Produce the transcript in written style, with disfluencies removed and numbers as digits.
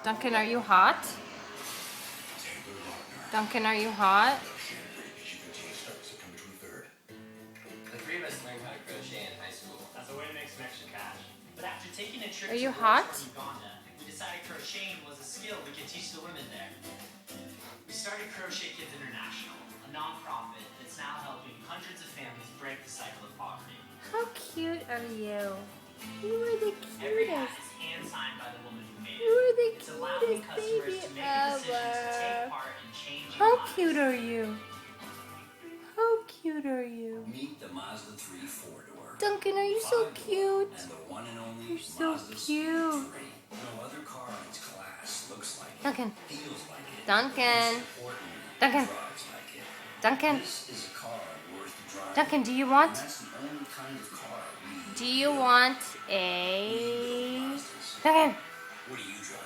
Duncan, are you hot? Duncan, are you hot? The three of us learned how to crochet in high school. As a way to make some extra cash. But after taking a trip Are to you Rwanda, hot? Uganda, we decided crocheting was a skill we could teach the women there. We started Crochet Kids International, a non-profit that's now helping hundreds of families break the cycle of poverty. How cute are you? You are the Every hat cutest. is hand-signed by the woman who made You it. are the It's allowing cutest customers baby to make a decision to take ever. part in changing How lives. cute are you? How cute are you? Meet the Mazda 3 4-door. Duncan, are you so cute? And the one and only You're so Mazda cute. 3. No other car in its class looks like Duncan. it, feels like it, Duncan. most importantly, Duncan. drives like it. Duncan. This is a car worth driving. Duncan, do you And want? that's the only kind of car we Do you want a? Duncan. What do you drive?